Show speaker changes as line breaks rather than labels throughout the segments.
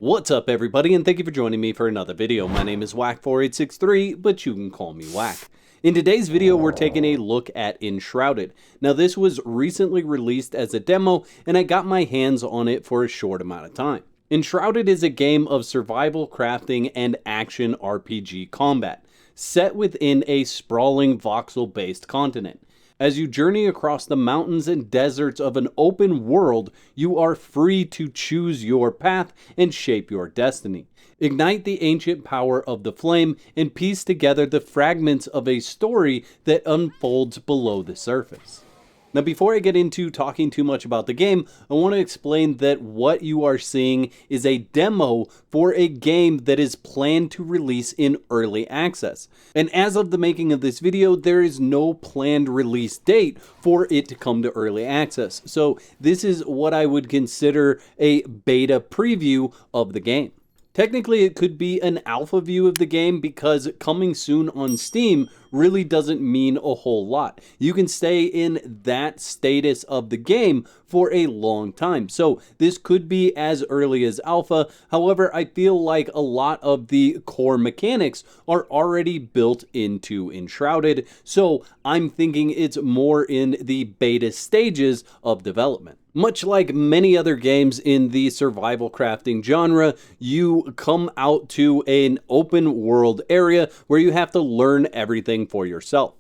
What's up everybody, and thank you for joining me for another video. My name is Whack4863, but you can call me Whack. In today's video, we're taking a look at Enshrouded. Now this was recently released as a demo, and I got my hands on it for a short amount of time. Enshrouded is a game of survival crafting and action RPG combat, set within a sprawling voxel-based continent. As you journey across the mountains and deserts of an open world, you are free to choose your path and shape your destiny. Ignite the ancient power of the flame and piece together the fragments of a story that unfolds below the surface. Now, before I get into talking too much about the game, I want to explain that what you are seeing is a demo for a game that is planned to release in early access. And as of the making of this video, there is no planned release date for it to come to early access. So this is what I would consider a beta preview of the game. Technically, it could be an alpha view of the game because coming soon on Steam really doesn't mean a whole lot. You can stay in that status of the game for a long time. So this could be as early as alpha. However, I feel like a lot of the core mechanics are already built into Enshrouded. So I'm thinking it's more in the beta stages of development. Much like many other games in the survival crafting genre, you come out to an open world area where you have to learn everything for yourself.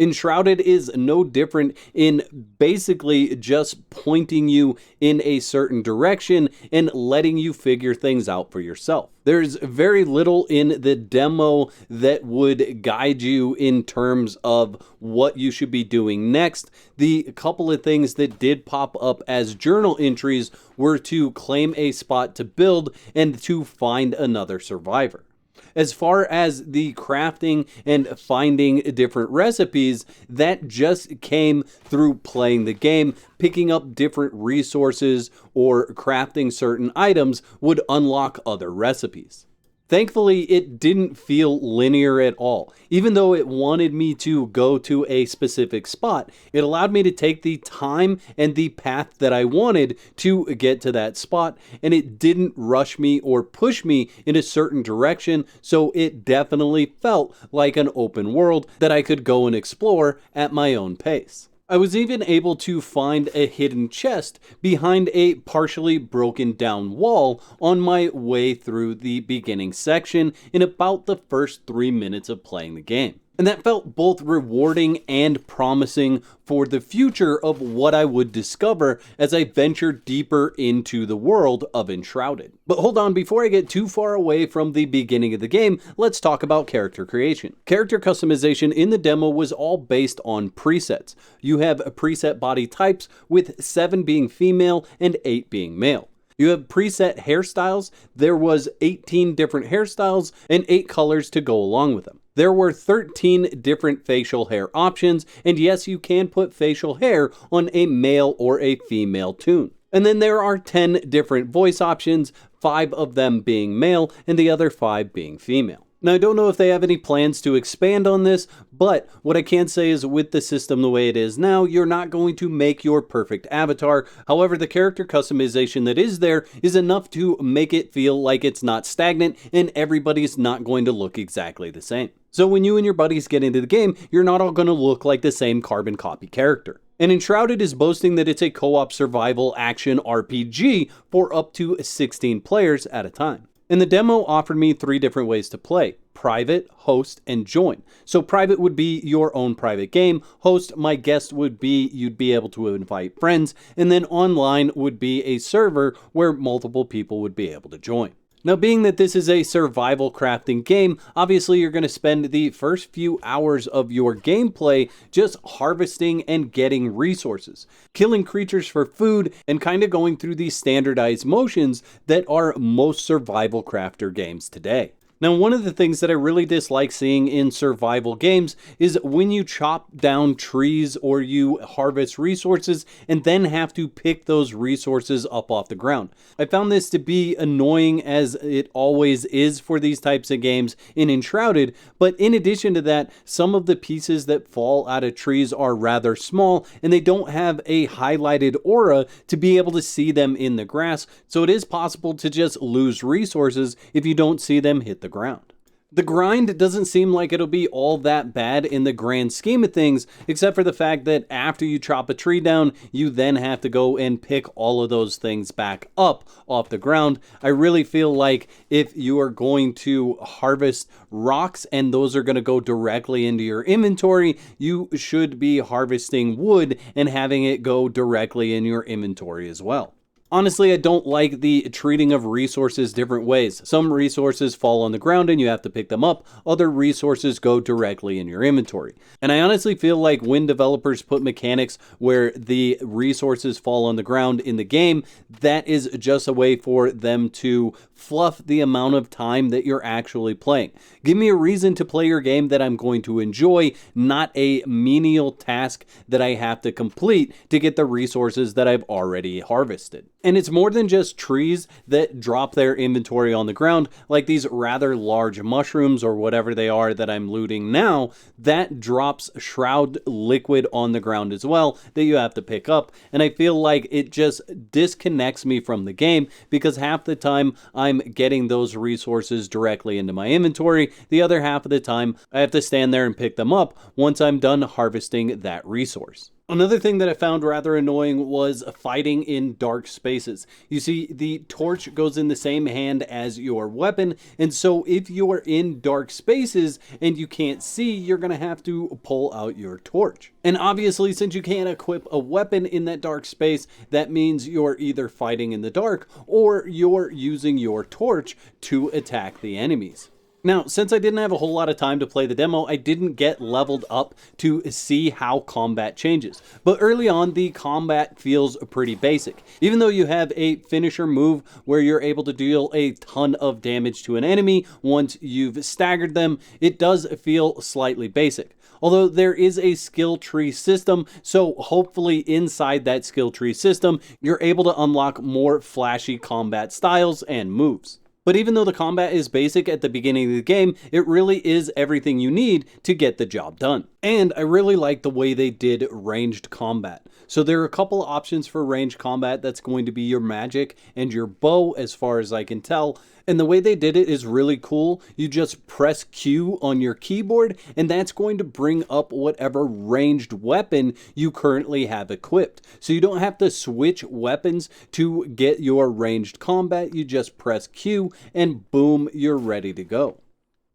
Enshrouded is no different in basically just pointing you in a certain direction and letting you figure things out for yourself. There's very little in the demo that would guide you in terms of what you should be doing next. The couple of things that did pop up as journal entries were to claim a spot to build and to find another survivor. As far as the crafting and finding different recipes, that just came through playing the game. Picking up different resources or crafting certain items would unlock other recipes. Thankfully, it didn't feel linear at all. Even though it wanted me to go to a specific spot, it allowed me to take the time and the path that I wanted to get to that spot, and it didn't rush me or push me in a certain direction, so it definitely felt like an open world that I could go and explore at my own pace. I was even able to find a hidden chest behind a partially broken down wall on my way through the beginning section in about the first 3 minutes of playing the game. And that felt both rewarding and promising for the future of what I would discover as I ventured deeper into the world of Enshrouded. But hold on, before I get too far away from the beginning of the game, let's talk about character creation. Character customization in the demo was all based on presets. You have preset body types, with 7 being female and 8 being male. You have preset hairstyles. There was 18 different hairstyles and 8 colors to go along with them. There were 13 different facial hair options, and yes, you can put facial hair on a male or a female toon. And then there are 10 different voice options, 5 of them being male and the other 5 being female. Now, I don't know if they have any plans to expand on this, but what I can say is with the system the way it is now, you're not going to make your perfect avatar. However, the character customization that is there is enough to make it feel like it's not stagnant and everybody's not going to look exactly the same. So when you and your buddies get into the game, you're not all going to look like the same carbon copy character. And Enshrouded is boasting that it's a co-op survival action RPG for up to 16 players at a time. And the demo offered me 3 different ways to play: private, host, and join. So private would be your own private game. Host, my guess would be you'd be able to invite friends. And then online would be a server where multiple people would be able to join. Now, being that this is a survival crafting game, obviously you're going to spend the first few hours of your gameplay just harvesting and getting resources, killing creatures for food, and kind of going through these standardized motions that are most survival crafter games today. Now, one of the things that I really dislike seeing in survival games is when you chop down trees or you harvest resources and then have to pick those resources up off the ground. I found this to be annoying, as it always is for these types of games in Enshrouded, but in addition to that, some of the pieces that fall out of trees are rather small and they don't have a highlighted aura to be able to see them in the grass, so it is possible to just lose resources if you don't see them hit the ground. The grind doesn't seem like it'll be all that bad in the grand scheme of things, except for the fact that after you chop a tree down, you then have to go and pick all of those things back up off the ground. I really feel like if you are going to harvest rocks and those are going to go directly into your inventory, you should be harvesting wood and having it go directly in your inventory as well. Honestly, I don't like the treating of resources different ways. Some resources fall on the ground and you have to pick them up. Other resources go directly in your inventory. And I honestly feel like when developers put mechanics where the resources fall on the ground in the game, that is just a way for them to fluff the amount of time that you're actually playing. Give me a reason to play your game that I'm going to enjoy, not a menial task that I have to complete to get the resources that I've already harvested. And it's more than just trees that drop their inventory on the ground, like these rather large mushrooms or whatever they are that I'm looting now, that drops shroud liquid on the ground as well that you have to pick up. And I feel like it just disconnects me from the game, because half the time I'm getting those resources directly into my inventory. The other half of the time I have to stand there and pick them up once I'm done harvesting that resource. Another thing that I found rather annoying was fighting in dark spaces. You see, the torch goes in the same hand as your weapon, and so if you are in dark spaces and you can't see, you're going to have to pull out your torch. And obviously, since you can't equip a weapon in that dark space, that means you're either fighting in the dark or you're using your torch to attack the enemies. Now, since I didn't have a whole lot of time to play the demo, I didn't get leveled up to see how combat changes. But early on, the combat feels pretty basic. Even though you have a finisher move where you're able to deal a ton of damage to an enemy once you've staggered them, it does feel slightly basic. Although there is a skill tree system, so hopefully inside that skill tree system, you're able to unlock more flashy combat styles and moves. But even though the combat is basic at the beginning of the game, it really is everything you need to get the job done. And I really like the way they did ranged combat. So there are a couple of options for ranged combat. That's going to be your magic and your bow, as far as I can tell. And the way they did it is really cool. You just press Q on your keyboard, and that's going to bring up whatever ranged weapon you currently have equipped. So you don't have to switch weapons to get your ranged combat. You just press Q and boom, you're ready to go.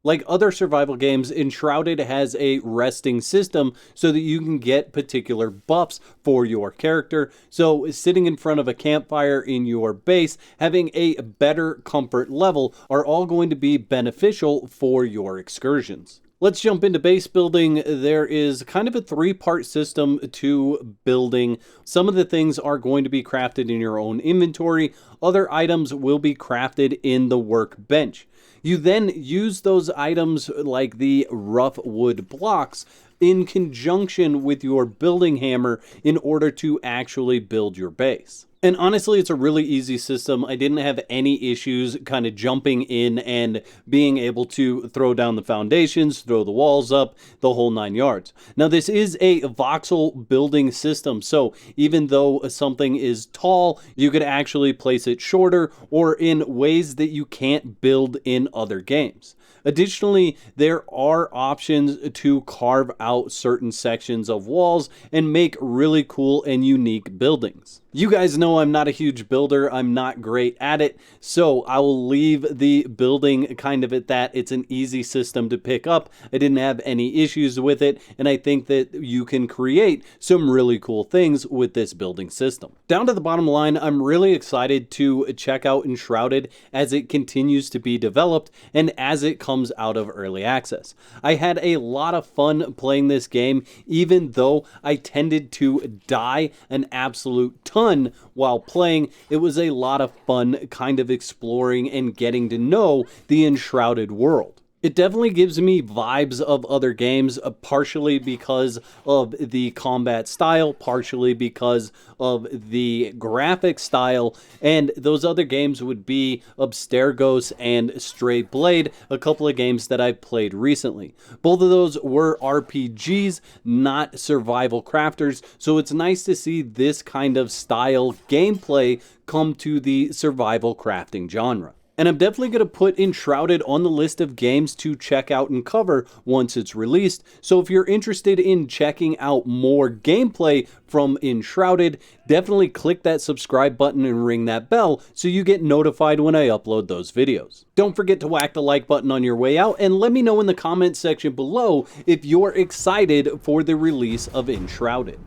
Like other survival games, Enshrouded has a resting system so that you can get particular buffs for your character. So sitting in front of a campfire in your base, having a better comfort level, are all going to be beneficial for your excursions. Let's jump into base building. There is kind of a three-part system to building. Some of the things are going to be crafted in your own inventory. Other items will be crafted in the workbench. You then use those items, like the rough wood blocks, in conjunction with your building hammer in order to actually build your base. And honestly, it's a really easy system. I didn't have any issues kind of jumping in and being able to throw down the foundations, throw the walls up, the whole 9 yards. Now, this is a voxel building system, so even though something is tall, you could actually place it shorter or in ways that you can't build in other games. Additionally, there are options to carve out certain sections of walls and make really cool and unique buildings. You guys know I'm not a huge builder. I'm not great at it, so I will leave the building kind of at that. It's an easy system to pick up. I didn't have any issues with it, and I think that you can create some really cool things with this building system. Down to the bottom line, I'm really excited to check out Enshrouded as it continues to be developed and as it comes out of early access. I had a lot of fun playing this game, even though I tended to die an absolute ton done while playing. It was a lot of fun kind of exploring and getting to know the Enshrouded world. It definitely gives me vibes of other games, partially because of the combat style, partially because of the graphic style, and those other games would be Abstergos and Stray Blade, a couple of games that I've played recently. Both of those were RPGs, not survival crafters, so it's nice to see this kind of style gameplay come to the survival crafting genre. And I'm definitely going to put Enshrouded on the list of games to check out and cover once it's released. So if you're interested in checking out more gameplay from Enshrouded, definitely click that subscribe button and ring that bell so you get notified when I upload those videos. Don't forget to whack the like button on your way out, and let me know in the comment section below if you're excited for the release of Enshrouded.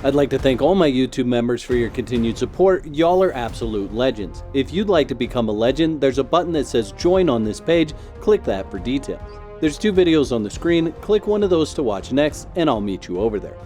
I'd like to thank all my YouTube members for your continued support. Y'all are absolute legends. If you'd like to become a legend, there's a button that says join on this page. Click that for details. There's 2 videos on the screen. Click one of those to watch next, and I'll meet you over there.